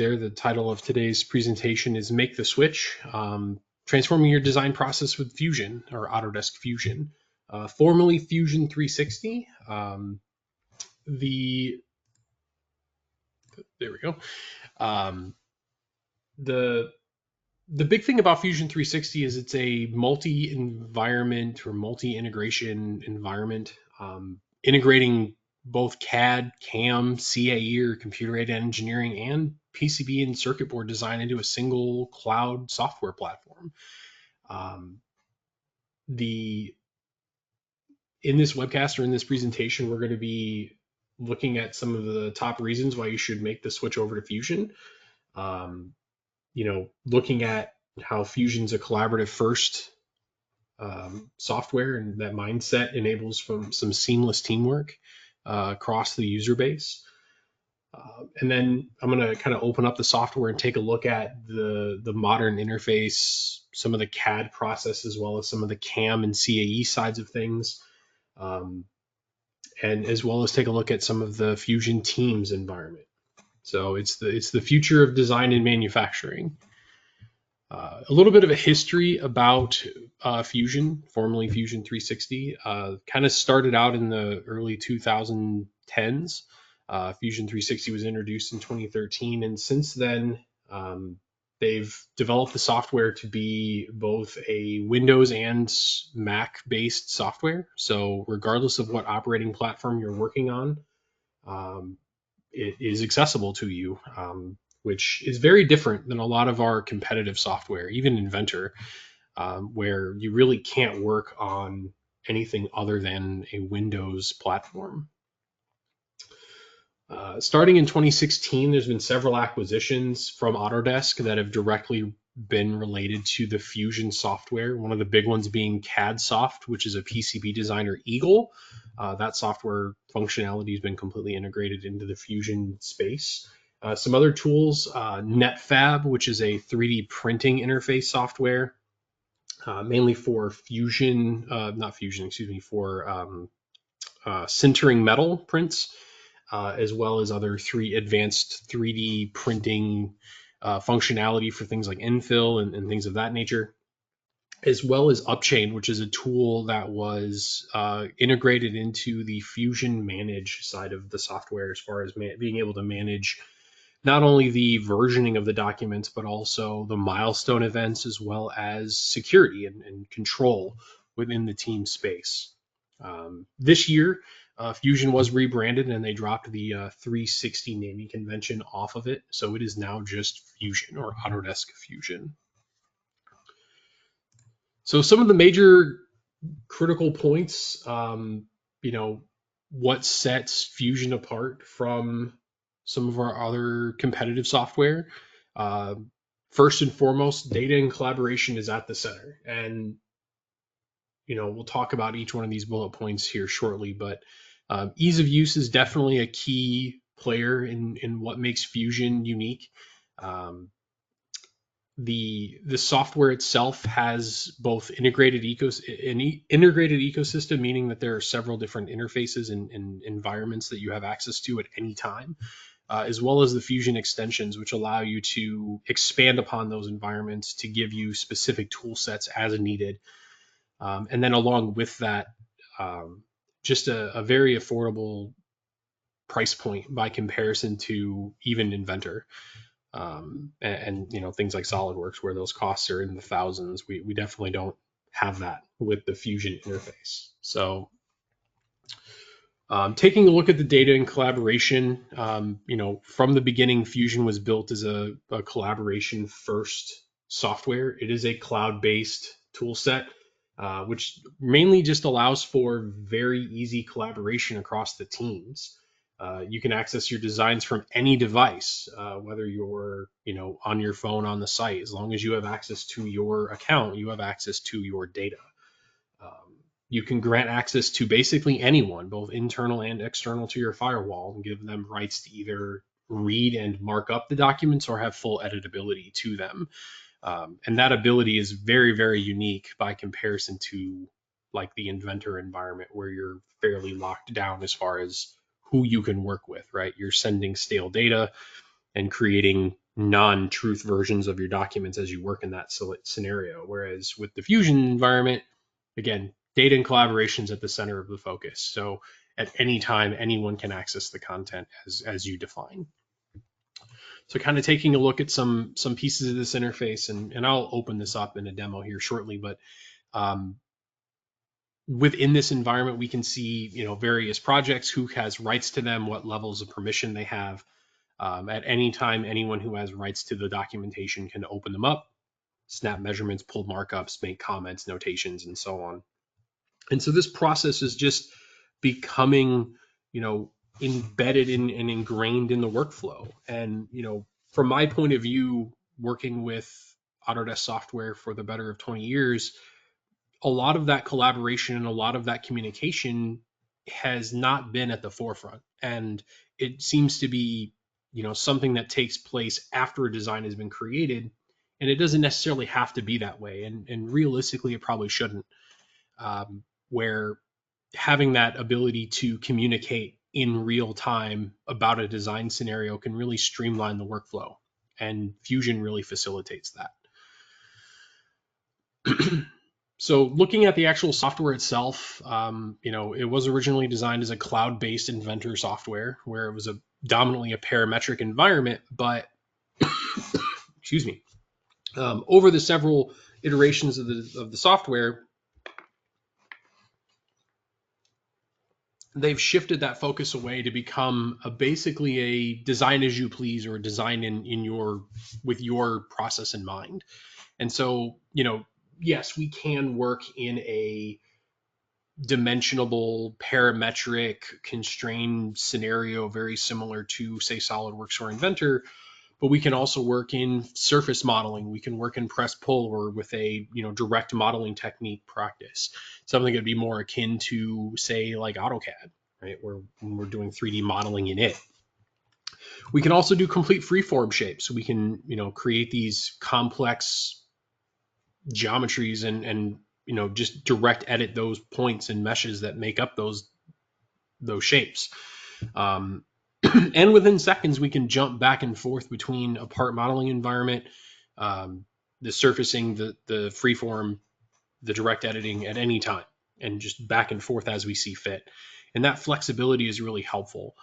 There, the title of today's presentation is Make the Switch, Transforming Your Design Process with Fusion, or Autodesk Fusion, formerly Fusion 360. There we go. The big thing about Fusion 360 is it's a multi-environment or multi-integration environment, integrating both CAD, CAM, CAE or computer-aided engineering, and PCB and circuit board design into a single cloud software platform. In this webcast or in this presentation, we're going to be looking at some of the top reasons why you should make the switch over to Fusion. Looking at how Fusion's a collaborative first software, and that mindset enables from some seamless teamwork across the user base. And then I'm going to kind of open up the software and take a look at the modern interface, some of the CAD process, as well as some of the CAM and CAE sides of things, and as well as take a look at some of the Fusion Teams environment. So it's the future of design and manufacturing. A little bit of a history about Fusion, formerly Fusion 360. Kind of started out in the early 2010s. Fusion 360 was introduced in 2013, and since then they've developed the software to be both a Windows and Mac-based software. So regardless of what operating platform you're working on, it is accessible to you, which is very different than a lot of our competitive software, even Inventor, where you really can't work on anything other than a Windows platform. Starting in 2016, there's been several acquisitions from Autodesk that have directly been related to the Fusion software. One of the big ones being CADsoft, which is a PCB designer Eagle. That software functionality has been completely integrated into the Fusion space. Some other tools, NetFab, which is a 3D printing interface software, mainly for for sintering metal prints, as well as other advanced 3D printing functionality for things like infill and things of that nature, as well as Upchain, which is a tool that was integrated into the Fusion Manage side of the software, as far as being able to manage not only the versioning of the documents, but also the milestone events, as well as security and control within the team space. This year, Fusion was rebranded and they dropped the 360 naming convention off of it. So it is now just Fusion, or Autodesk Fusion. So some of the major critical points, what sets Fusion apart from some of our other competitive software. First and foremost, data and collaboration is at the center. And, we'll talk about each one of these bullet points here shortly, but ease of use is definitely a key player in what makes Fusion unique. The software itself has both integrated ecosystem, meaning that there are several different interfaces and environments that you have access to at any time, as well as the Fusion extensions, which allow you to expand upon those environments to give you specific tool sets as needed. And then along with that, just a very affordable price point by comparison to even Inventor. And things like SolidWorks, where those costs are in the thousands. We definitely don't have that with the Fusion interface. So taking a look at the data and collaboration, from the beginning, Fusion was built as a collaboration first software. It is a cloud-based tool set, which mainly just allows for very easy collaboration across the teams. You can access your designs from any device, whether you're, on your phone on the site. As long as you have access to your account, you have access to your data. You can grant access to basically anyone, both internal and external to your firewall, and give them rights to either read and mark up the documents or have full editability to them. And that ability is very, very unique by comparison to like the Inventor environment, where you're fairly locked down as far as who you can work with, right? You're sending stale data and creating non-truth versions of your documents as you work in that scenario. Whereas with the Fusion environment, again, data and collaboration is at the center of the focus. So at any time, anyone can access the content as you define. So kind of taking a look at some pieces of this interface, and I'll open this up in a demo here shortly, but within this environment, we can see, various projects, who has rights to them, what levels of permission they have. At any time, anyone who has rights to the documentation can open them up, snap measurements, pull markups, make comments, notations, and so on. And so this process is just becoming, embedded in and ingrained in the workflow. And, from my point of view, working with Autodesk software for the better of 20 years, a lot of that collaboration and a lot of that communication has not been at the forefront. And it seems to be, something that takes place after a design has been created. And it doesn't necessarily have to be that way. And realistically, it probably shouldn't. Where having that ability to communicate in real time about a design scenario can really streamline the workflow. And Fusion really facilitates that. So looking at the actual software itself, it was originally designed as a cloud-based inventor software where it was dominantly a parametric environment, but excuse me, over the several iterations of the software, they've shifted that focus away to become basically a design as you please, or a design with your process in mind. And so, yes, we can work in a dimensionable, parametric, constrained scenario very similar to, say, SolidWorks or Inventor, but we can also work in surface modeling. We can work in press pull, or with a direct modeling technique practice, something that would be more akin to, say, like AutoCAD, right? When we're doing 3D modeling in it. We can also do complete freeform shapes. So we can create these complex geometries and just direct edit those points and meshes that make up those shapes. And within seconds, we can jump back and forth between a part modeling environment, the surfacing, the freeform, the direct editing at any time, and just back and forth as we see fit. And that flexibility is really helpful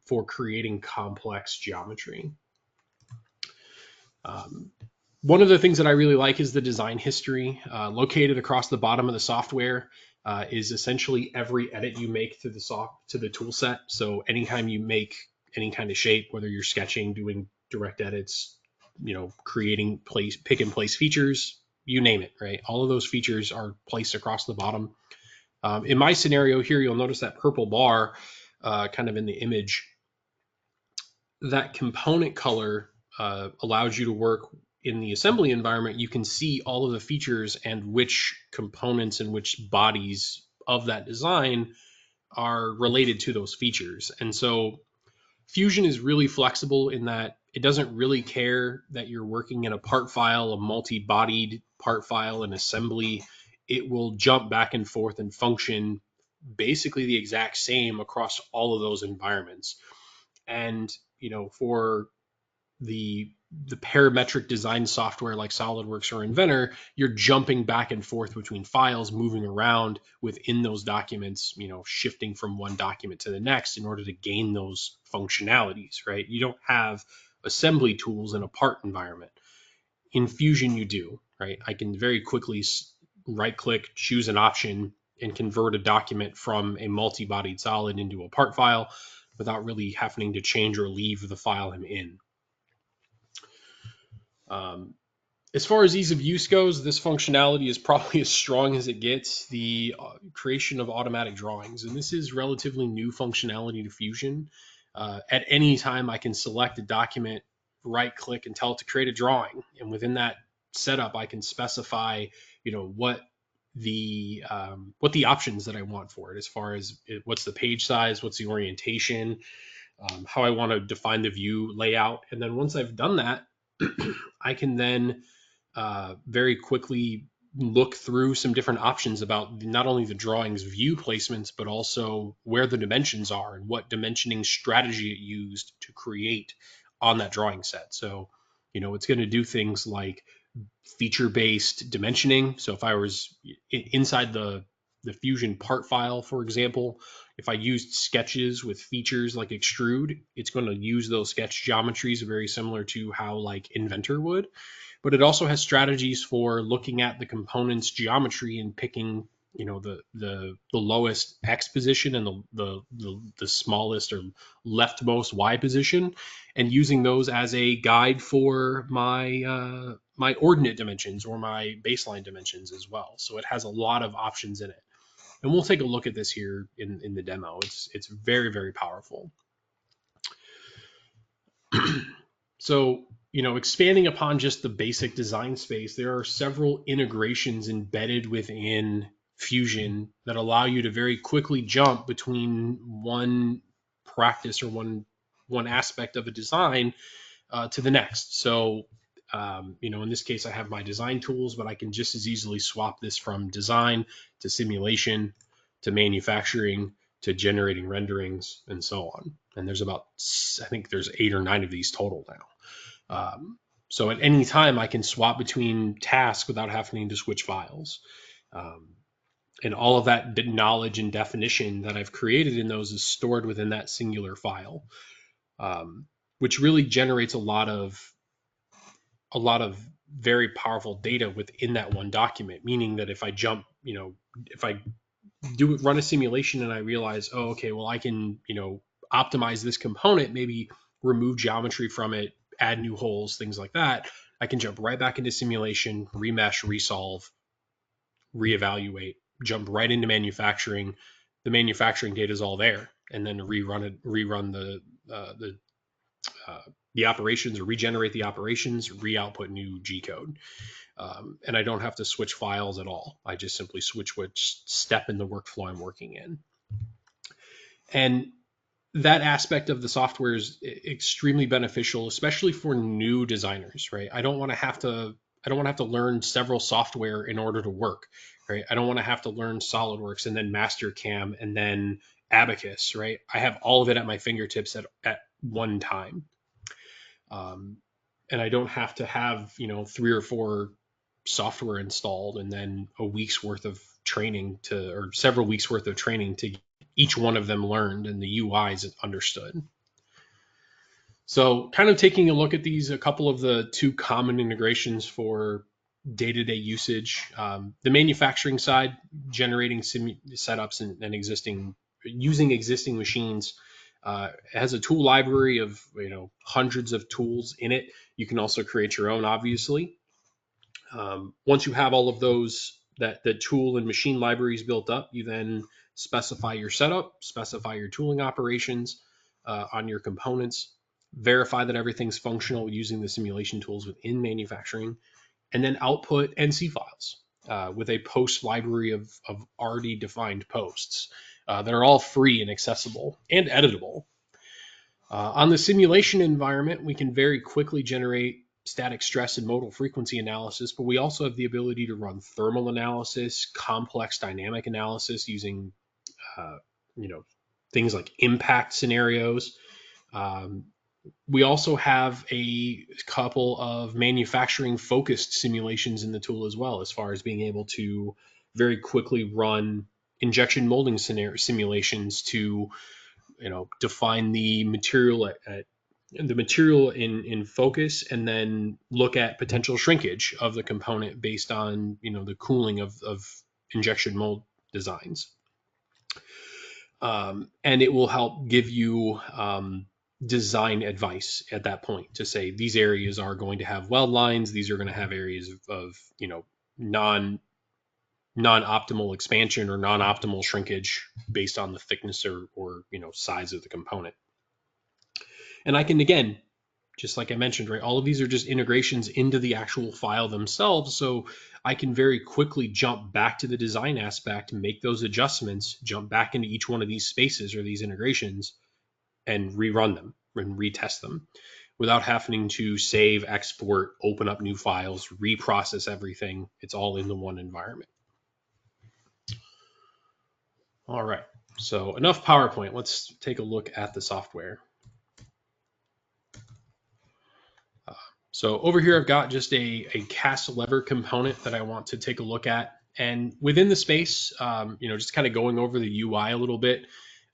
for creating complex geometry. One of the things that I really like is the design history. Located across the bottom of the software is essentially every edit you make to the tool set. So anytime you make any kind of shape, whether you're sketching, doing direct edits, creating pick and place features, you name it, right? All of those features are placed across the bottom. In my scenario here, you'll notice that purple bar kind of in the image. That component color allows you to work in the assembly environment. You can see all of the features and which components and which bodies of that design are related to those features. And so Fusion is really flexible in that it doesn't really care that you're working in a part file, a multi-bodied part file, an assembly. It will jump back and forth and function basically the exact same across all of those environments. And for the parametric design software like SolidWorks or Inventor, you're jumping back and forth between files, moving around within those documents, shifting from one document to the next in order to gain those functionalities, right? You don't have assembly tools in a part environment. In Fusion, you do, right? I can very quickly right-click, choose an option, and convert a document from a multi-bodied solid into a part file without really having to change or leave the file I'm in. As far as ease of use goes, this functionality is probably as strong as it gets. The creation of automatic drawings, and this is relatively new functionality to Fusion. At any time, I can select a document, right-click, and tell it to create a drawing. And within that setup, I can specify, what the options that I want for it, as far as what's the page size, what's the orientation, how I want to define the view layout. And then once I've done that, I can then very quickly look through some different options about not only the drawing's view placements, but also where the dimensions are and what dimensioning strategy it used to create on that drawing set. So, it's going to do things like feature-based dimensioning. So if I was inside the Fusion part file, for example, if I used sketches with features like extrude, it's going to use those sketch geometries very similar to how like Inventor would. But it also has strategies for looking at the component's geometry and picking, the lowest X position and the smallest or leftmost Y position, and using those as a guide for my ordinate dimensions or my baseline dimensions as well. So it has a lot of options in it. And we'll take a look at this here in the demo. It's very, very powerful. So, expanding upon just the basic design space, there are several integrations embedded within Fusion that allow you to very quickly jump between one practice or one aspect of a design to the next. So, in this case, I have my design tools, but I can just as easily swap this from design to simulation to manufacturing to generating renderings and so on. And there's I think there's 8 or 9 of these total now. So at any time, I can swap between tasks without having to switch files. And all of that knowledge and definition that I've created in those is stored within that singular file, which really generates a lot of very powerful data within that one document. Meaning that if I jump, if I run a simulation and I realize, oh, okay, well, I can, optimize this component, maybe remove geometry from it, add new holes, things like that, I can jump right back into simulation, remesh, resolve, reevaluate, jump right into manufacturing. The manufacturing data is all there, and then rerun the operations, or regenerate the operations, re-output new G code. And I don't have to switch files at all. I just simply switch which step in the workflow I'm working in. And that aspect of the software is extremely beneficial, especially for new designers, right? I don't want to have to learn several software in order to work, right? I don't want to have to learn SolidWorks and then Mastercam and then Abacus, right? I have all of it at my fingertips at one time. And I don't have to have, 3 or 4 software installed and then a week's worth of training or several weeks worth of training to each one of them learned and the UIs understood. So kind of taking a look at these, a couple of the 2 common integrations for day-to-day usage. The manufacturing side, generating setups and using existing machines. Has a tool library of hundreds of tools in it. You can also create your own, obviously. Once you have all of those, the tool and machine libraries built up, you then specify your setup, specify your tooling operations on your components, verify that everything's functional using the simulation tools within manufacturing, and then output NC files with a post library of already defined posts that are all free and accessible and editable. On the simulation environment, we can very quickly generate static stress and modal frequency analysis, but we also have the ability to run thermal analysis, complex dynamic analysis using, things like impact scenarios. We also have a couple of manufacturing focused simulations in the tool as well, as far as being able to very quickly run injection molding simulations to define the material in focus, and then look at potential shrinkage of the component based on the cooling of injection mold designs. And it will help give you design advice at that point to say these areas are going to have weld lines, these are going to have areas of non-optimal expansion or non-optimal shrinkage based on the thickness or size of the component. And I can, again, just like I mentioned, right, all of these are just integrations into the actual file themselves. So I can very quickly jump back to the design aspect, make those adjustments, jump back into each one of these spaces or these integrations and rerun them and retest them without having to save, export, open up new files, reprocess everything. It's all in the one environment. All right, so enough PowerPoint. Let's take a look at the software. So over here, I've got just a cast lever component that I want to take a look at. And within the space, just kind of going over the UI a little bit.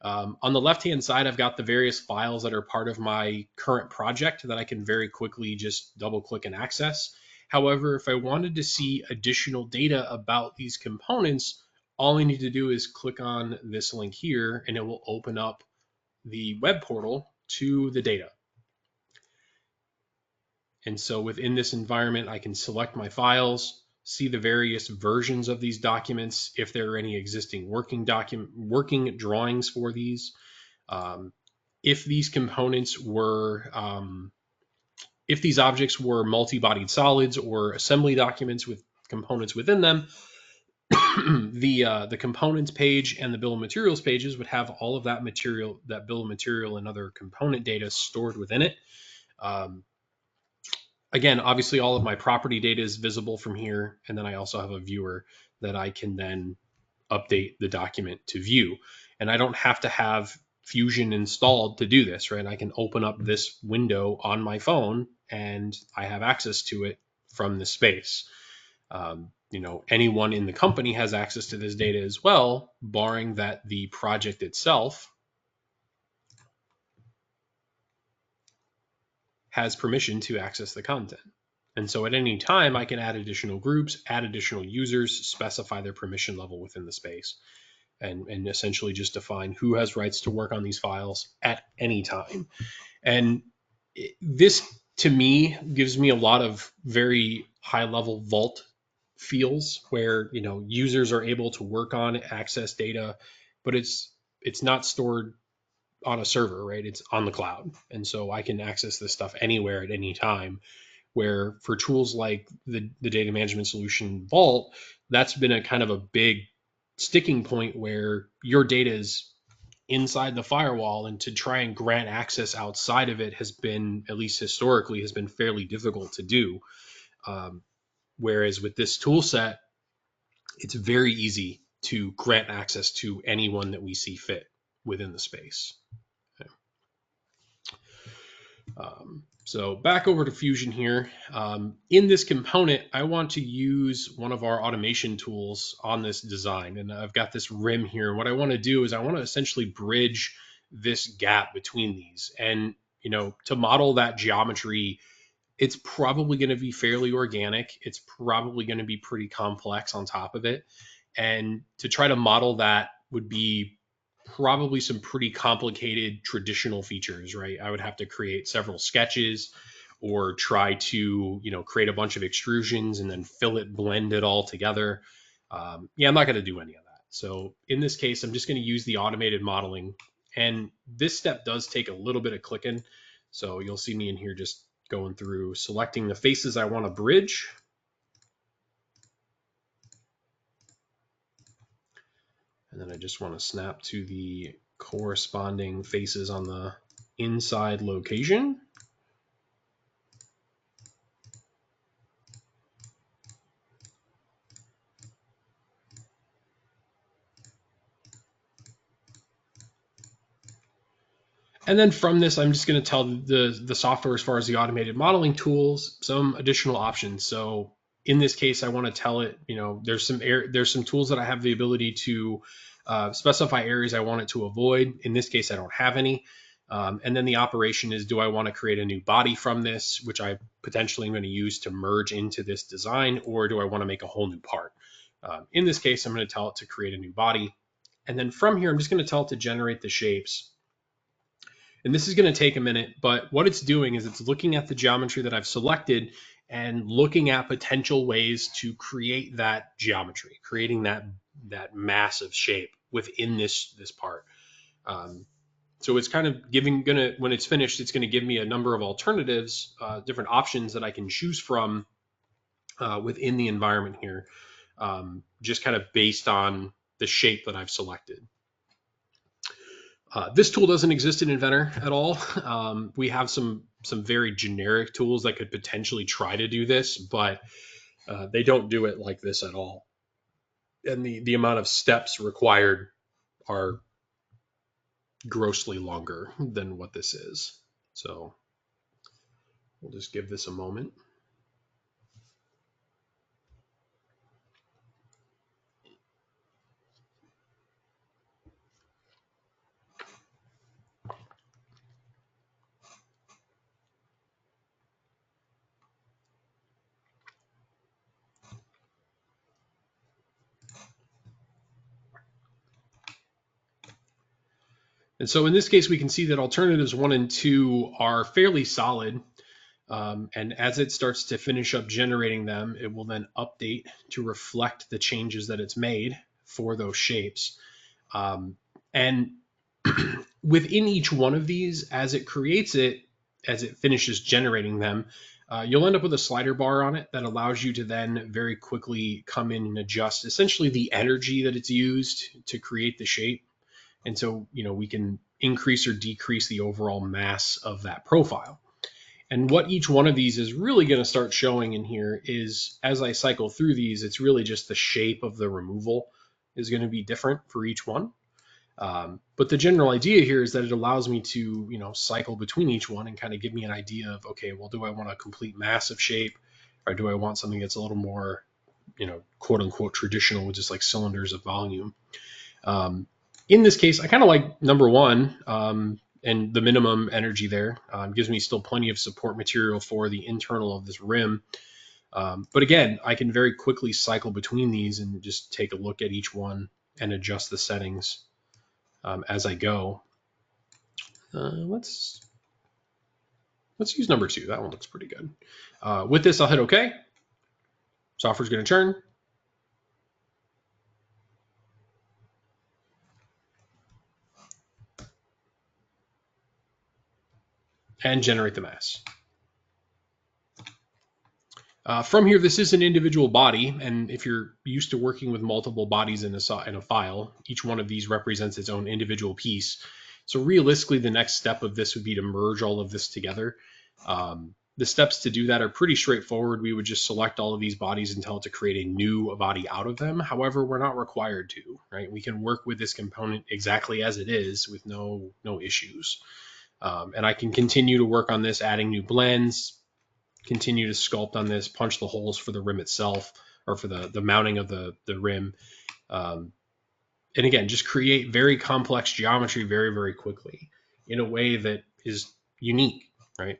On the left-hand side, I've got the various files that are part of my current project that I can very quickly just double click and access. However, if I wanted to see additional data about these components, all I need to do is click on this link here and it will open up the web portal to the data. And so within this environment, I can select my files, see the various versions of these documents, if there are any existing working drawings for these. If these components were, if these objects were multi-bodied solids or assembly documents with components within them, the components page and the bill of materials pages would have all of that material, that bill of material and other component data stored within it. Again, obviously all of my property data is visible from here. And then I also have a viewer that I can then update the document to view. And I don't have to have Fusion installed to do this, right? I can open up this window on my phone and I have access to it from this space. Anyone in the company has access to this data as well, barring that the project itself has permission to access the content. And so at any time, I can add additional groups, add additional users, specify their permission level within the space, and essentially just define who has rights to work on these files at any time. And this, to me, gives me a lot of very high-level vault feels where, users are able to work on, access data, but it's not stored on a server, right? It's on the cloud. And so I can access this stuff anywhere at any time, where for tools like the data management solution Vault, that's been a kind of a big sticking point where your data is inside the firewall, and to try and grant access outside of it has been, at least historically, has been fairly difficult to do. Whereas with this tool set, it's very easy to grant access to anyone that we see fit within the space. So back over to Fusion here. In this component, I want to use one of our automation tools on this design. And I've got this rim here. And what I want to do is I want to essentially bridge this gap between these. And, to model that geometry, it's probably going to be fairly organic. It's probably going to be pretty complex on top of it. And to try to model that would be probably some pretty complicated traditional features, right? I would have to create several sketches or try to, create a bunch of extrusions and then blend it all together. I'm not going to do any of that. So in this case, I'm just going to use the automated modeling. And this step does take a little bit of clicking. So you'll see me in here just going through, selecting the faces I want to bridge. And then I just want to snap to the corresponding faces on the inside location. And then from this, I'm just going to tell the software, as far as the automated modeling tools, some additional options. So in this case, I want to tell it, there's some tools that I have the ability to specify areas I want it to avoid. In this case, I don't have any. And then the operation is, do I want to create a new body from this, which I potentially am going to use to merge into this design, or do I want to make a whole new part? In this case, I'm going to tell it to create a new body. And then from here, I'm just going to tell it to generate the shapes. And this is going to take a minute, but what it's doing is it's looking at the geometry that I've selected and looking at potential ways to create that geometry, creating that massive shape within this part. So it's kind of when it's finished, it's going to give me a number of alternatives, different options that I can choose from within the environment here, just kind of based on the shape that I've selected. This tool doesn't exist in Inventor at all. We have some very generic tools that could potentially try to do this, but they don't do it like this at all. And the amount of steps required are grossly longer than what this is. So We'll just give this a moment. And so in this case, we can see that alternatives 1 and 2 are fairly solid. And as it starts to finish up generating them, it will then update to reflect the changes that it's made for those shapes. And within each one of these, as it creates it, as it finishes generating them, you'll end up with a slider bar on it that allows you to then very quickly come in and adjust essentially the energy that it's used to create the shape. And so, we can increase or decrease the overall mass of that profile. And what each one of these is really going to start showing in here is, as I cycle through these, it's really just the shape of the removal is going to be different for each one. But the general idea here is that it allows me to, cycle between each one and kind of give me an idea of, okay, well, do I want a complete massive shape, or do I want something that's a little more, quote unquote traditional with just like cylinders of volume? In this case, I kind of like number 1, and the minimum energy there gives me still plenty of support material for the internal of this rim. But again, I can very quickly cycle between these and just take a look at each one and adjust the settings as I go. Let's use number 2. That one looks pretty good. With this, I'll hit OK. Software's going to turn. And generate the mass. From here, this is an individual body, and if you're used to working with multiple bodies in a file, each one of these represents its own individual piece. So realistically, the next step of this would be to merge all of this together. The steps to do that are pretty straightforward. We would just select all of these bodies and tell it to create a new body out of them. However, we're not required to, right? We can work with this component exactly as it is with no issues. And I can continue to work on this, adding new blends, continue to sculpt on this, punch the holes for the rim itself, or for the mounting of the rim. And again, just create very complex geometry very, very quickly in a way that is unique, right?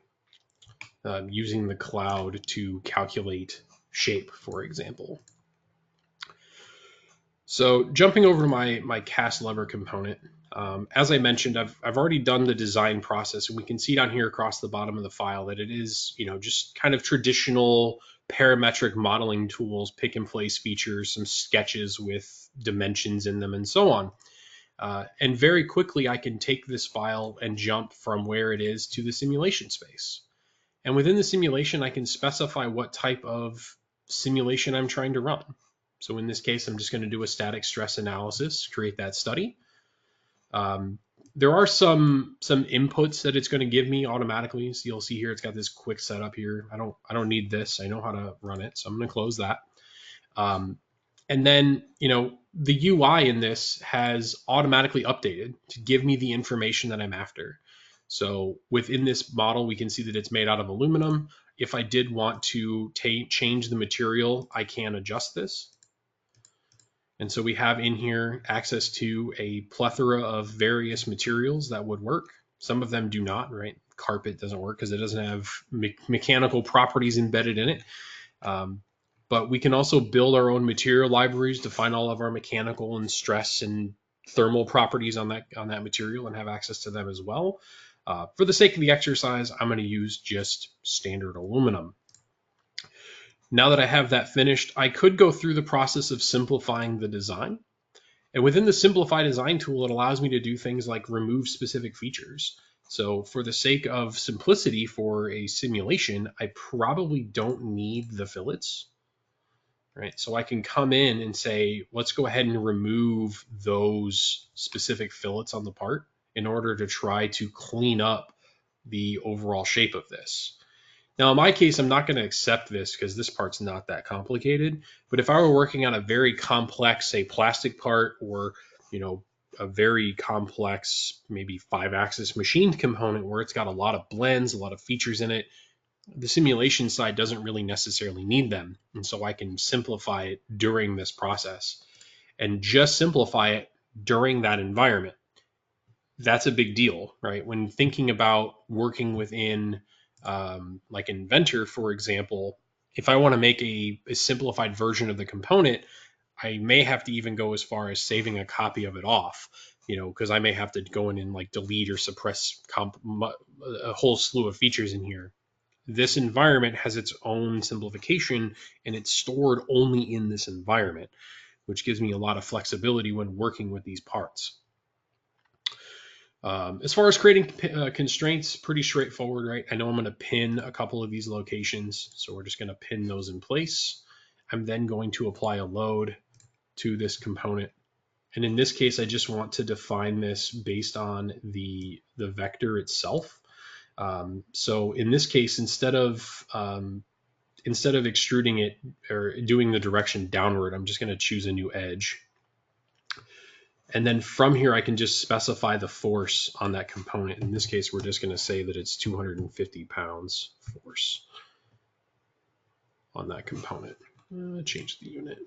Using the cloud to calculate shape, for example. So jumping over to my cast lever component, as I mentioned, I've already done the design process, and we can see down here across the bottom of the file that it is, just kind of traditional parametric modeling tools, pick and place features, some sketches with dimensions in them, and so on. And very quickly, I can take this file and jump from where it is to the simulation space. And within the simulation, I can specify what type of simulation I'm trying to run. So in this case, I'm just going to do a static stress analysis, create that study. There are some inputs that it's going to give me automatically. So you'll see here, it's got this quick setup here. I don't need this. I know how to run it. So I'm going to close that. And then, the UI in this has automatically updated to give me the information that I'm after. So within this model, we can see that it's made out of aluminum. If I did want to change the material, I can adjust this. And so we have in here access to a plethora of various materials that would work. Some of them do not, right? Carpet doesn't work because it doesn't have mechanical properties embedded in it. But we can also build our own material libraries to find all of our mechanical and stress and thermal properties on that material and have access to them as well. For the sake of the exercise, I'm going to use just standard aluminum. Now that I have that finished, I could go through the process of simplifying the design. And within the Simplify Design tool, it allows me to do things like remove specific features. So for the sake of simplicity for a simulation, I probably don't need the fillets. Right? So I can come in and say, let's go ahead and remove those specific fillets on the part in order to try to clean up the overall shape of this. Now, in my case, I'm not going to accept this because this part's not that complicated. But if I were working on a very complex, say, plastic part, or, a very complex, maybe 5-axis machined component where it's got a lot of blends, a lot of features in it, the simulation side doesn't really necessarily need them. And so I can simplify it during this process and just simplify it during that environment. That's a big deal, right? When thinking about working within like Inventor, for example, if I want to make a simplified version of the component, I may have to even go as far as saving a copy of it off, because I may have to go in and like delete or suppress a whole slew of features in here. This environment has its own simplification and it's stored only in this environment, which gives me a lot of flexibility when working with these parts. As far as creating constraints, pretty straightforward, right? I know I'm going to pin a couple of these locations, so we're just going to pin those in place. I'm then going to apply a load to this component. And in this case, I just want to define this based on the vector itself. So in this case, instead of extruding it or doing the direction downward, I'm just going to choose a new edge. And then from here, I can just specify the force on that component. In this case, we're just going to say that it's 250 pounds force on that component. Change the unit.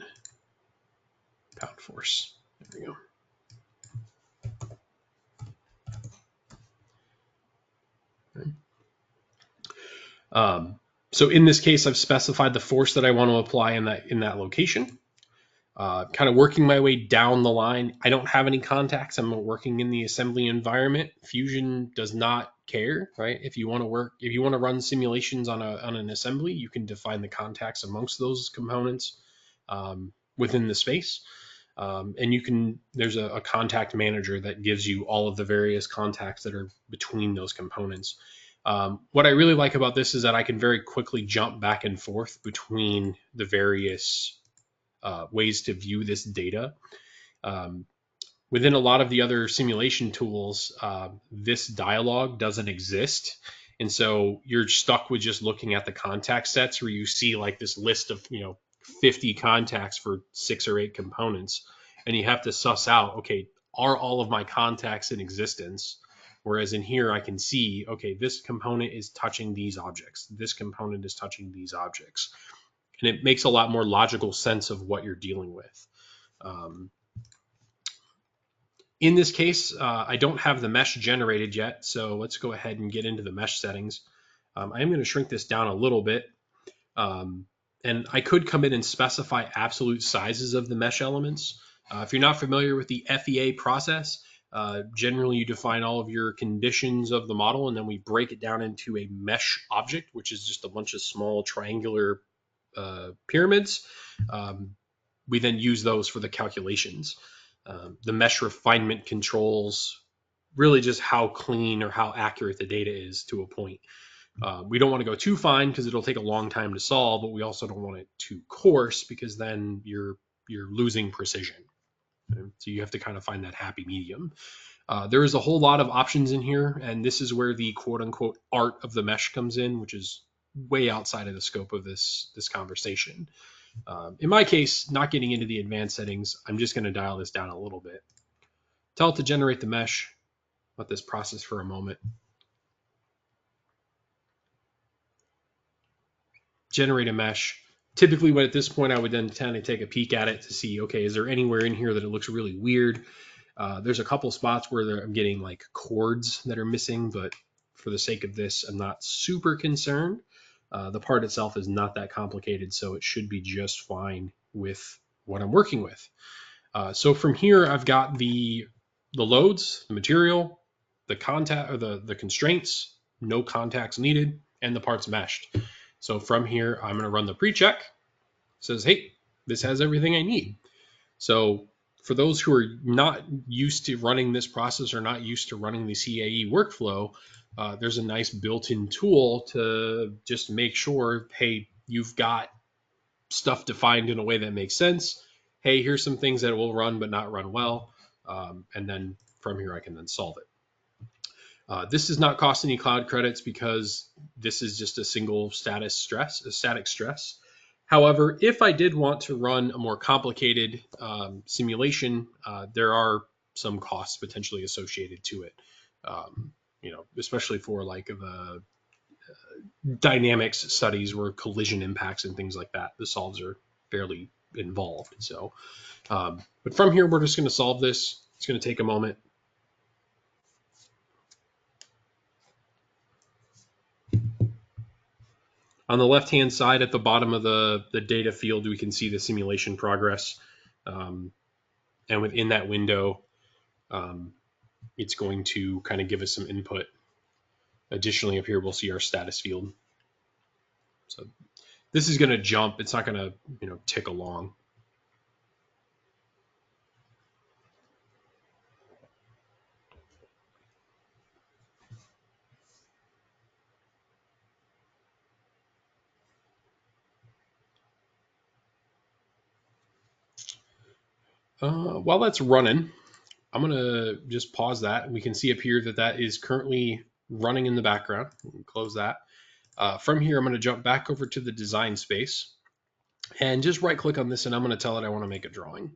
Pound force. There we go. Okay. So in this case, I've specified the force that I want to apply in that location. Kind of working my way down the line. I don't have any contacts. I'm working in the assembly environment. Fusion does not care, right? If you want to run simulations on an assembly, you can define the contacts amongst those components within the space. And there's a contact manager that gives you all of the various contacts that are between those components. What I really like about this is that I can very quickly jump back and forth between the various ways to view this data. Within a lot of the other simulation tools, this dialog doesn't exist. And so you're stuck with just looking at the contact sets where you see like this list of, 50 contacts for 6 or 8 components. And you have to suss out, okay, are all of my contacts in existence? Whereas in here, I can see, okay, this component is touching these objects. This component is touching these objects. And it makes a lot more logical sense of what you're dealing with. In this case, I don't have the mesh generated yet, so let's go ahead and get into the mesh settings. I am going to shrink this down a little bit. And I could come in and specify absolute sizes of the mesh elements. If you're not familiar with the FEA process, generally you define all of your conditions of the model, and then we break it down into a mesh object, which is just a bunch of small triangular pyramids. We then use those for the calculations. The mesh refinement controls really just how clean or how accurate the data is to a point. We don't want to go too fine because it'll take a long time to solve, but we also don't want it too coarse because then you're losing precision. Okay? So you have to kind of find that happy medium. There is a whole lot of options in here, and this is where the quote-unquote art of the mesh comes in, which is way outside of the scope of this conversation. In my case, not getting into the advanced settings, I'm just going to dial this down a little bit. Tell it to generate the mesh. Let this process for a moment. Generate a mesh. Typically, at this point, I would then kind of take a peek at it to see, okay, is there anywhere in here that it looks really weird? There's a couple spots where I'm getting like chords that are missing, but for the sake of this, I'm not super concerned. The part itself is not that complicated, so it should be just fine with what I'm working with. So from here, I've got the loads, the material, the contact, or the constraints, no contacts needed, and the parts meshed. So from here, I'm going to run the pre-check. It says, hey, this has everything I need. So for those who are not used to running this process or not used to running the CAE workflow, there's a nice built-in tool to just make sure, hey, you've got stuff defined in a way that makes sense. Hey, here's some things that will run but not run well. And then from here, I can then solve it. This does not cost any cloud credits because this is just a single static stress. However, if I did want to run a more complicated simulation, there are some costs potentially associated to it. Especially for like dynamics studies where collision impacts and things like that, the solves are fairly involved. So, but from here, we're just going to solve this. It's going to take a moment. On the left-hand side at the bottom of the data field, we can see the simulation progress. And within that window, it's going to kind of give us some input. Additionally, up here, we'll see our status field. So this is going to jump. It's not going to, tick along. While that's running, I'm going to just pause that. We can see up here that is currently running in the background. Close that. From here, I'm going to jump back over to the design space and just right click on this, and I'm going to tell it I want to make a drawing.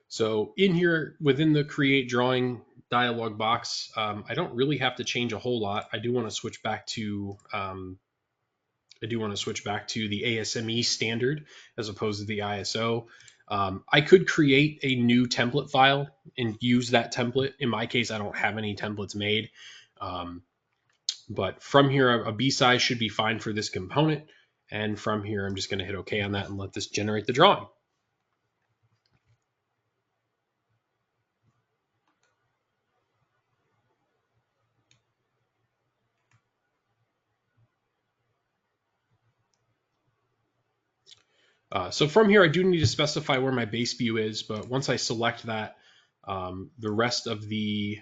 So in here within the create drawing dialog box, I don't really have to change a whole lot. I do want to switch back to the ASME standard as opposed to the ISO. I could create a new template file and use that template. In my case, I don't have any templates made. But from here, a B size should be fine for this component. And from here, I'm just going to hit OK on that and let this generate the drawing. So from here, I do need to specify where my base view is, but once I select that, the rest of the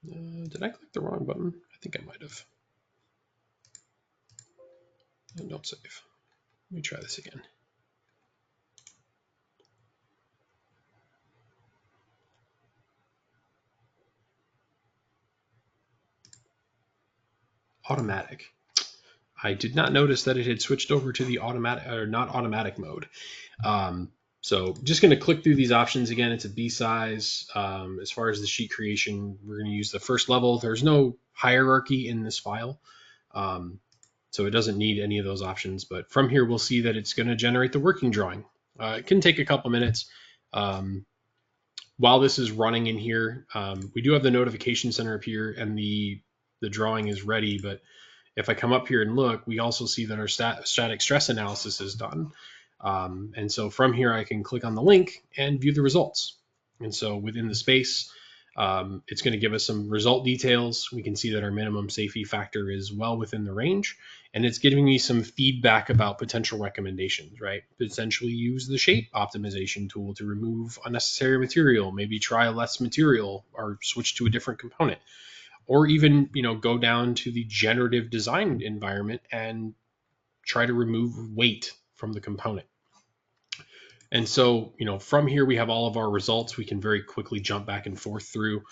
did I click the wrong button? I think I might have. Don't save. Let me try this again. Automatic. I did not notice that it had switched over to the automatic or not automatic mode. So just going to click through these options again. It's a B size. As far as the sheet creation, we're going to use the first level. There's no hierarchy in this file. So it doesn't need any of those options. But from here, we'll see that it's going to generate the working drawing. It can take a couple minutes. While this is running in here, we do have the notification center up here and the drawing is ready. But if I come up here and look, we also see that our static stress analysis is done. And so from here, I can click on the link and view the results. And so within the space, it's going to give us some result details. We can see that our minimum safety factor is well within the range, and it's giving me some feedback about potential recommendations, right? Potentially use the shape optimization tool to remove unnecessary material, maybe try less material or switch to a different component, or even, go down to the generative design environment and try to remove weight from the component. And so, from here, we have all of our results. We can very quickly jump back and forth through,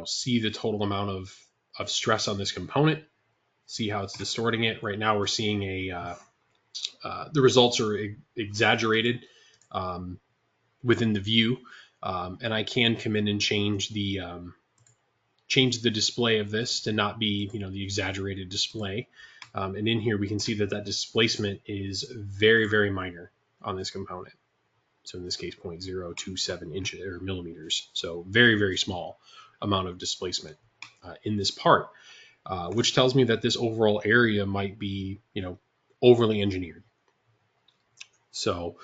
see the total amount of stress on this component, see how it's distorting it. Right now, we're seeing the results are exaggerated within the view. And I can come in and change the display of this to not be, the exaggerated display. And in here, we can see that displacement is very, very minor on this component. So in this case, 0.027 inches or millimeters. So very, very small amount of displacement in this part, which tells me that this overall area might be, overly engineered. So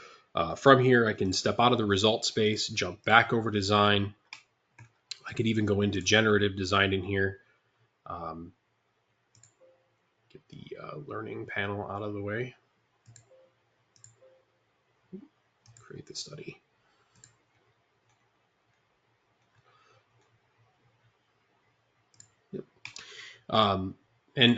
from here, I can step out of the result space, jump back over design. I could even go into generative design in here. Get the learning panel out of the way. Create the study. Yep. And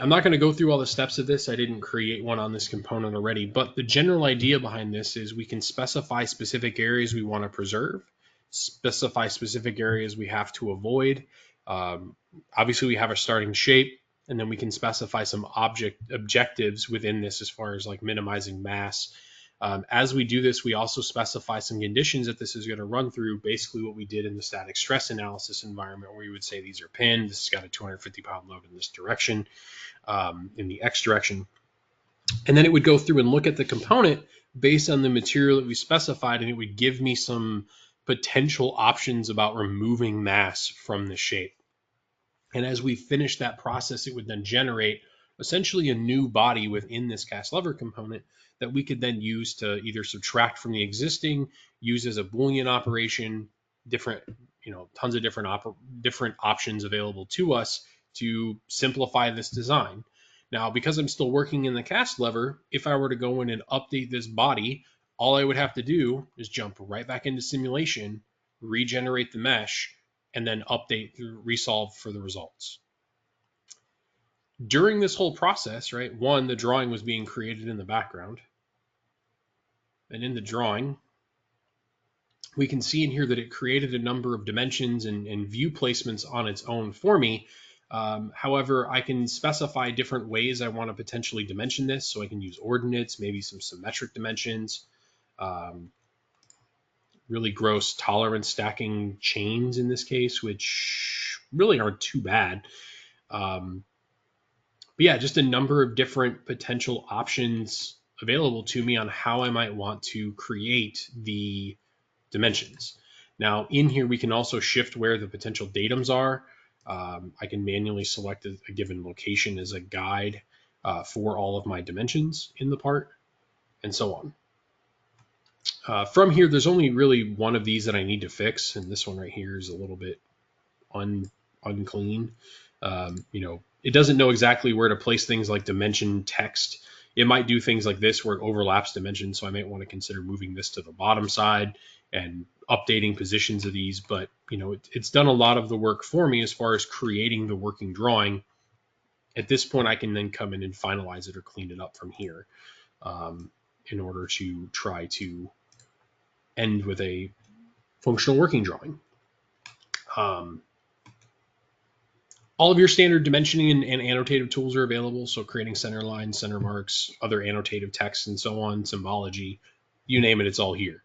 I'm not going to go through all the steps of this. I didn't create one on this component already, but the general idea behind this is we can specify specific areas we want to preserve, specify specific areas we have to avoid. Obviously, we have a starting shape, and then we can specify some objectives within this as far as like minimizing mass, As we do this, we also specify some conditions that this is going to run through, basically what we did in the static stress analysis environment, where we would say these are pinned, this has got a 250-pound load in this direction, in the X direction. And then it would go through and look at the component based on the material that we specified, and it would give me some potential options about removing mass from the shape. And as we finish that process, it would then generate essentially a new body within this cast lever component that we could then use to either subtract from the existing, use as a Boolean operation, different, tons of different options available to us to simplify this design. Now, because I'm still working in the cast lever, if I were to go in and update this body, all I would have to do is jump right back into simulation, regenerate the mesh, and then update, resolve for the results. During this whole process, right, the drawing was being created in the background. And in the drawing, we can see in here that it created a number of dimensions and view placements on its own for me. However, I can specify different ways I want to potentially dimension this. So I can use ordinates, maybe some symmetric dimensions, really gross tolerance stacking chains in this case, which really aren't too bad. But yeah, just a number of different potential options available to me on how I might want to create the dimensions. Now in here, we can also shift where the potential datums are. I can manually select a given location as a guide for all of my dimensions in the part, and so on. From here, there's only really one of these that I need to fix, and this one right here is a little bit unclean. It doesn't know exactly where to place things like dimension text. It might do things like this where it overlaps dimensions, so I might want to consider moving this to the bottom side and updating positions of these. But it's done a lot of the work for me as far as creating the working drawing. At this point, I can then come in and finalize it or clean it up from here in order to try to end with a functional working drawing. All of your standard dimensioning and annotative tools are available. So creating center lines, center marks, other annotative text, and so on, symbology, you name it, it's all here.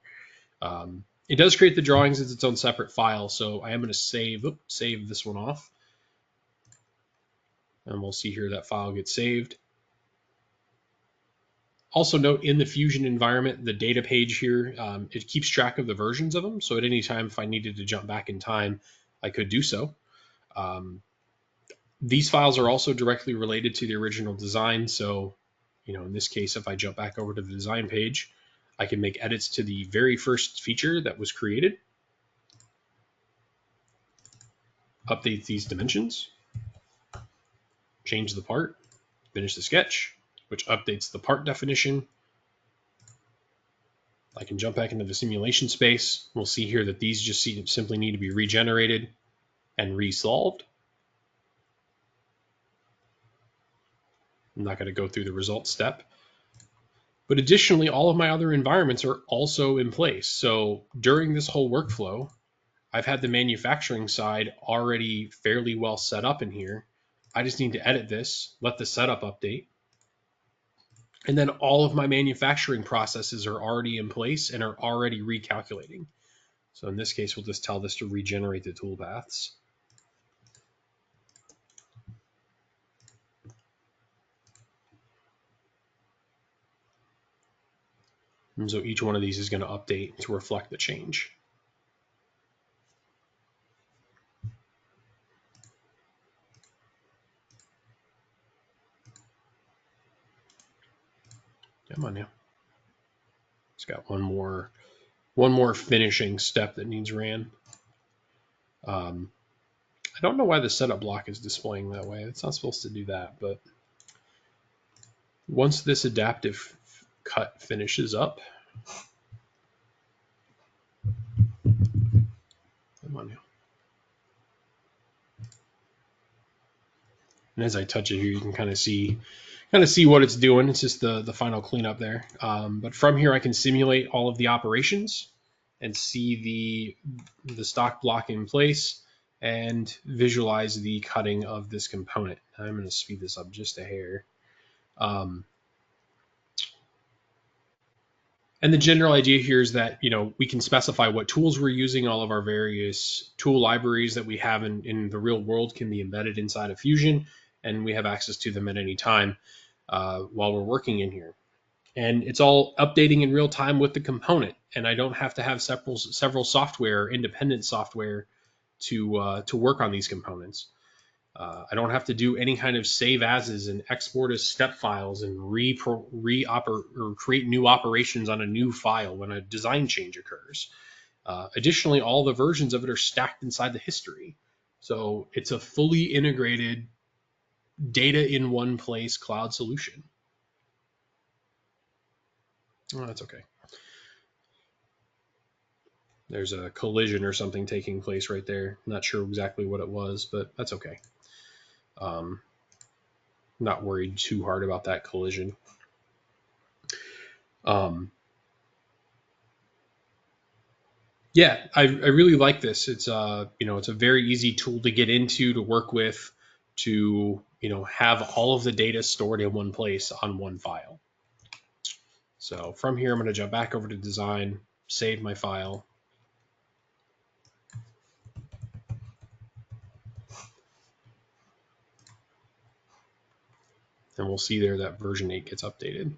It does create the drawings as its own separate file. So I am going to save this one off. And we'll see here that file gets saved. Also note, in the Fusion environment, the data page here, it keeps track of the versions of them. So at any time, if I needed to jump back in time, I could do so. These files are also directly related to the original design. So, in this case, if I jump back over to the design page, I can make edits to the very first feature that was created, update these dimensions, change the part, finish the sketch, which updates the part definition. I can jump back into the simulation space. We'll see here that these just simply need to be regenerated and resolved. I'm not going to go through the results step. But additionally, all of my other environments are also in place. So during this whole workflow, I've had the manufacturing side already fairly well set up in here. I just need to edit this, let the setup update. And then all of my manufacturing processes are already in place and are already recalculating. So in this case, we'll just tell this to regenerate the toolpaths. And so each one of these is going to update to reflect the change. Come on now. It's got one more finishing step that needs ran. I don't know why the setup block is displaying that way. It's not supposed to do that, but once this adaptive cut finishes up, come on now. And as I touch it here, you can kind of see what it's doing. It's just the final cleanup there. But from here, I can simulate all of the operations and see the stock block in place and visualize the cutting of this component. I'm going to speed this up just a hair. And the general idea here is that, we can specify what tools we're using. All of our various tool libraries that we have in the real world can be embedded inside of Fusion, and we have access to them at any time while we're working in here. And it's all updating in real time with the component, and I don't have to have several software, independent software, to work on these components. I don't have to do any kind of save as's and export as step files and create new operations on a new file when a design change occurs. Additionally, all the versions of it are stacked inside the history. So it's a fully integrated data in one place cloud solution. Oh, that's okay. There's a collision or something taking place right there. Not sure exactly what it was, but that's okay. Not worried too hard about that collision. Yeah, I really like this. It's it's a very easy tool to get into, to work with, to have all of the data stored in one place on one file. So from here, I'm going to jump back over to design, save my file. And we'll see there that version 8 gets updated.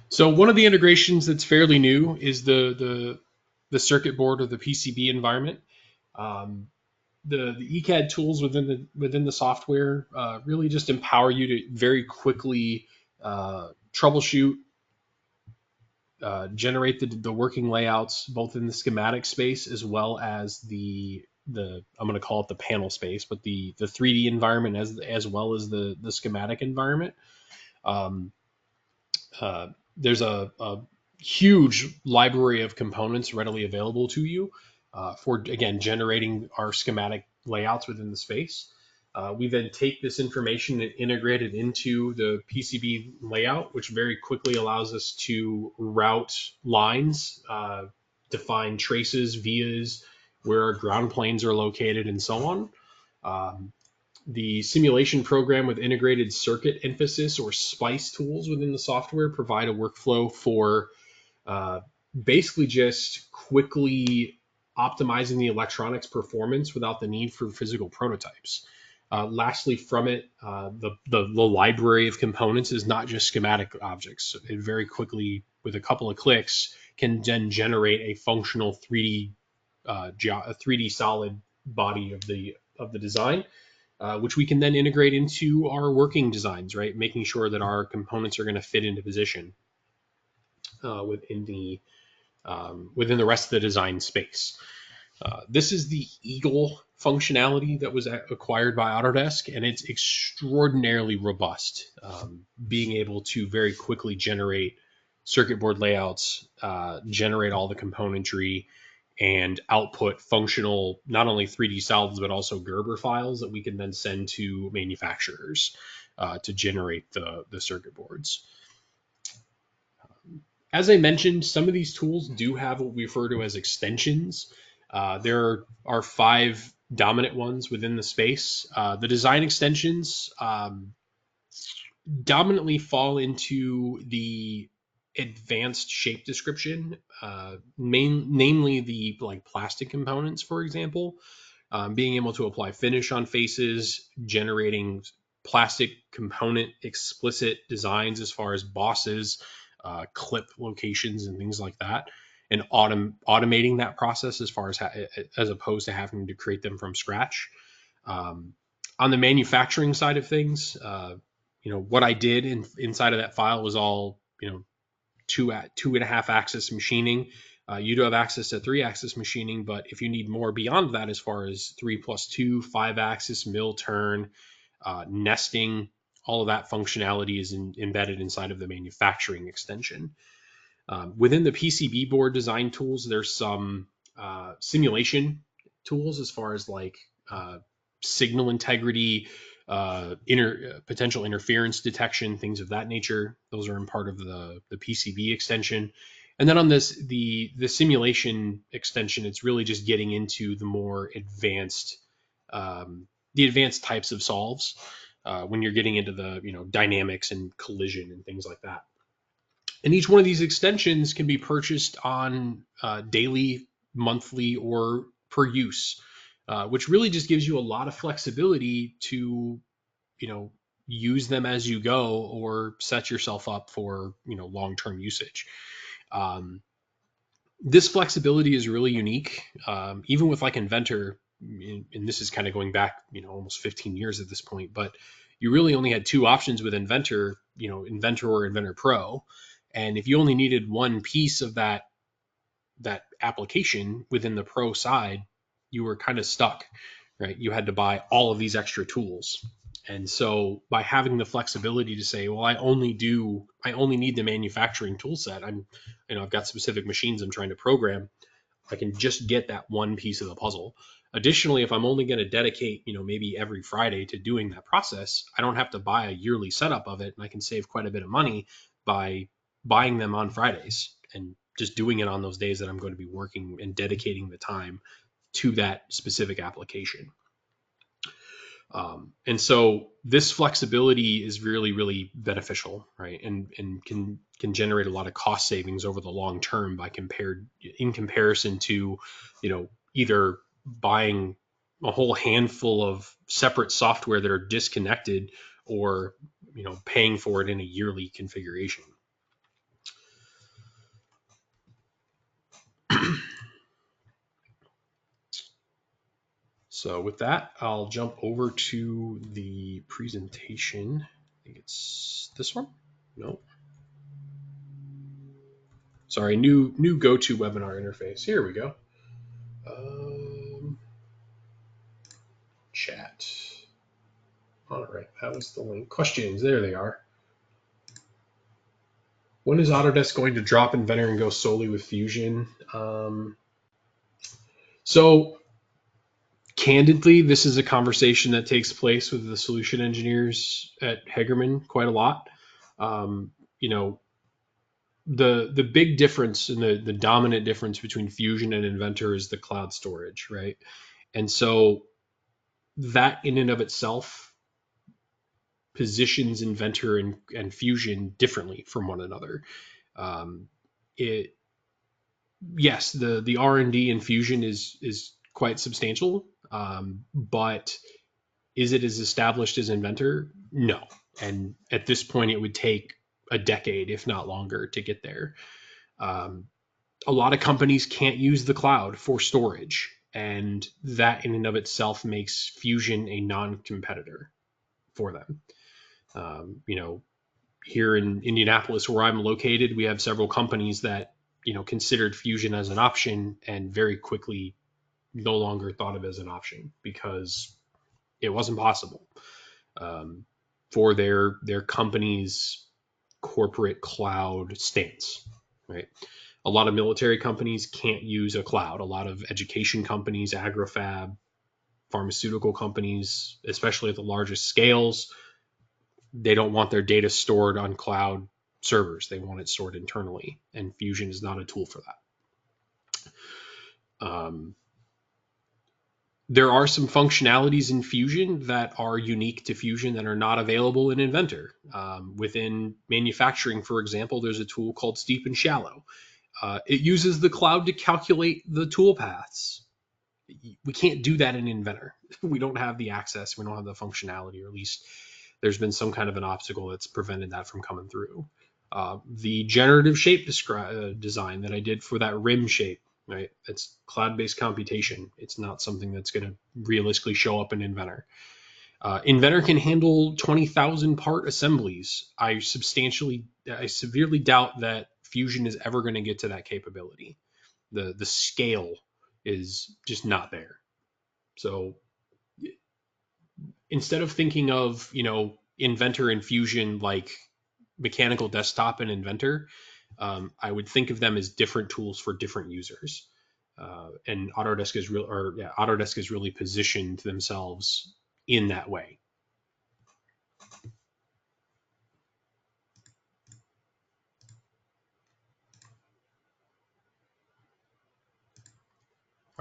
So one of the integrations that's fairly new is the circuit board or the PCB environment. The ECAD tools within the software really just empower you to very quickly troubleshoot, generate the working layouts both in the schematic space as well as the I'm going to call it the panel space, but the 3D environment as well as the schematic environment. There's a huge library of components readily available to you for, again, generating our schematic layouts within the space. We then take this information and integrate it into the PCB layout, which very quickly allows us to route lines, define traces, vias, where our ground planes are located, and so on. The simulation program with integrated circuit emphasis or SPICE tools within the software provide a workflow for basically just quickly optimizing the electronics performance without the need for physical prototypes. Lastly, from it, the library of components is not just schematic objects. It very quickly, with a couple of clicks, can then generate a functional 3D solid body of the design, which we can then integrate into our working designs, right? Making sure that our components are going to fit into position within the rest of the design space. This is the Eagle functionality that was acquired by Autodesk, and it's extraordinarily robust, being able to very quickly generate circuit board layouts, generate all the componentry, and output functional, not only 3D solids, but also Gerber files that we can then send to manufacturers to generate the circuit boards. As I mentioned, some of these tools do have what we refer to as extensions. There are 5 dominant ones within the space. The design extensions dominantly fall into the advanced shape description, namely the plastic components, for example, being able to apply finish on faces, generating plastic component explicit designs as far as bosses, clip locations, and things like that, and automating that process as opposed to having to create them from scratch. On the manufacturing side of things, what I did inside of that file was all 2.5 axis machining. You do have access to 3-axis machining, but if you need more beyond that, as far as 3+2, 5-axis mill turn, nesting, all of that functionality is embedded inside of the manufacturing extension. Within the PCB board design tools, there's some simulation tools as far as signal integrity, potential interference detection, things of that nature. Those are in part of the PCB extension. And then on the simulation extension, it's really just getting into the more advanced, the advanced types of solves when you're getting into the dynamics and collision and things like that. And each one of these extensions can be purchased on daily, monthly, or per use, which really just gives you a lot of flexibility to use them as you go or set yourself up for long-term usage. Um, this flexibility is really unique, even with like Inventor, and this is kind of going back, almost 15 years at this point, but you really only had two options with Inventor, Inventor or Inventor Pro. And if you only needed one piece of that application within the Pro side, you were kind of stuck, right? You had to buy all of these extra tools. And so by having the flexibility to say, well, I only need the manufacturing tool set. I've got specific machines I'm trying to program. I can just get that one piece of the puzzle. Additionally, if I'm only going to dedicate, maybe every Friday to doing that process, I don't have to buy a yearly setup of it, and I can save quite a bit of money by buying them on Fridays and just doing it on those days that I'm going to be working and dedicating the time to that specific application. And so this flexibility is really, really beneficial, right? And can generate a lot of cost savings over the long term in comparison to, either buying a whole handful of separate software that are disconnected or, paying for it in a yearly configuration. So with that, I'll jump over to the presentation. I think it's this one. No. Sorry, new GoToWebinar interface. Here we go. Chat. All right, that was the link. Questions, there they are. When is Autodesk going to drop Inventor and go solely with Fusion? So candidly, this is a conversation that takes place with the solution engineers at Hegerman quite a lot. The big difference and the dominant difference between Fusion and Inventor is the cloud storage, right? And so that in and of itself positions Inventor and Fusion differently from one another. Yes, the R&D in Fusion is quite substantial, but is it as established as Inventor? No. And at this point, it would take a decade, if not longer, to get there. A lot of companies can't use the cloud for storage, and that in and of itself makes Fusion a non-competitor for them. Here in Indianapolis, where I'm located, we have several companies that considered Fusion as an option and very quickly no longer thought of it as an option because it wasn't possible for their company's corporate cloud stance, right? A lot of military companies can't use a cloud. A lot of education companies, agrofab, pharmaceutical companies, especially at the largest scales, they don't want their data stored on cloud servers. They want it stored internally, and Fusion is not a tool for that. There are some functionalities in Fusion that are unique to Fusion that are not available in Inventor. Within manufacturing, for example, there's a tool called Steep and Shallow. It uses the cloud to calculate the tool paths. We can't do that in Inventor. We don't have the access. We don't have the functionality, or at least there's been some kind of an obstacle that's prevented that from coming through. The generative shape design that I did for that rim shape, right? It's cloud-based computation. It's not something that's going to realistically show up in Inventor. Inventor can handle 20,000 part assemblies. I severely doubt that Fusion is ever going to get to that capability. The scale is just not there. So instead of thinking of, Inventor and Fusion like mechanical desktop and Inventor, I would think of them as different tools for different users. And Autodesk has really positioned themselves in that way.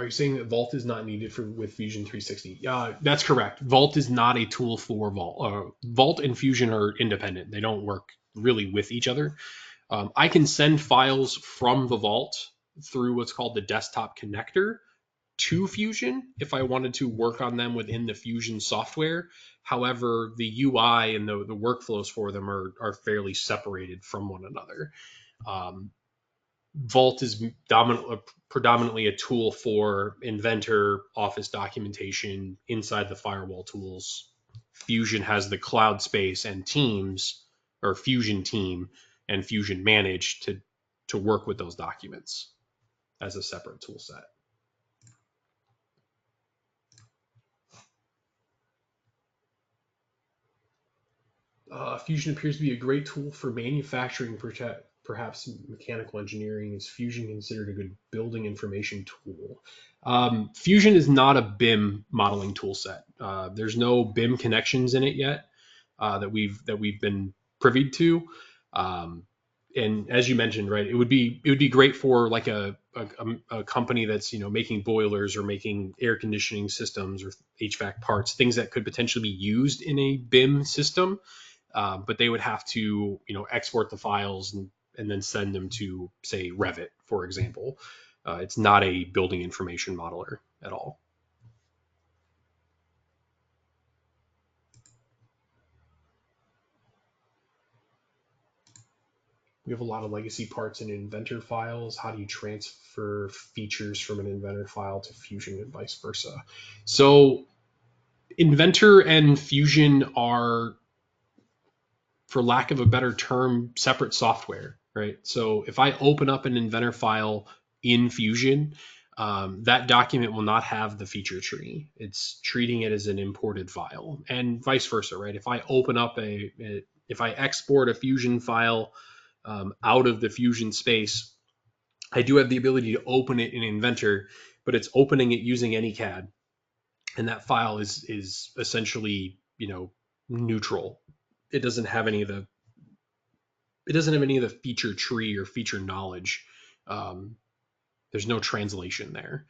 Are you saying that Vault is not needed with Fusion 360? That's correct. Vault is not a tool for Vault. Vault and Fusion are independent. They don't work really with each other. I can send files from the Vault through what's called the desktop connector to Fusion if I wanted to work on them within the Fusion software. However, the UI and the workflows for them are fairly separated from one another. Vault is predominantly a tool for Inventor, Office documentation, inside the firewall tools. Fusion has the cloud space and Teams, or Fusion Team and Fusion Manage to work with those documents as a separate tool set. Fusion appears to be a great tool for manufacturing, perhaps mechanical engineering. Is Fusion considered a good building information tool? Fusion is not a BIM modeling tool set. There's no BIM connections in it yet that we've been privy to. And as you mentioned, right, it would be great for like a company that's making boilers or making air conditioning systems or HVAC parts, things that could potentially be used in a BIM system. But they would have to export the files and then send them to, say, Revit, for example. It's not a building information modeler at all. We have a lot of legacy parts in Inventor files. How do you transfer features from an Inventor file to Fusion and vice versa? So Inventor and Fusion are, for lack of a better term, separate software, right? So if I open up an Inventor file in Fusion, that document will not have the feature tree. It's treating it as an imported file, and vice versa, right? If I open up if I export a Fusion file out of the Fusion space, I do have the ability to open it in Inventor, but it's opening it using AnyCAD, and that file is essentially neutral. It doesn't have any of the feature tree or feature knowledge. There's no translation there.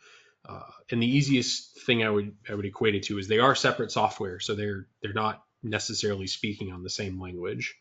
And the easiest thing I would equate it to is they are separate software, so they're not necessarily speaking on the same language.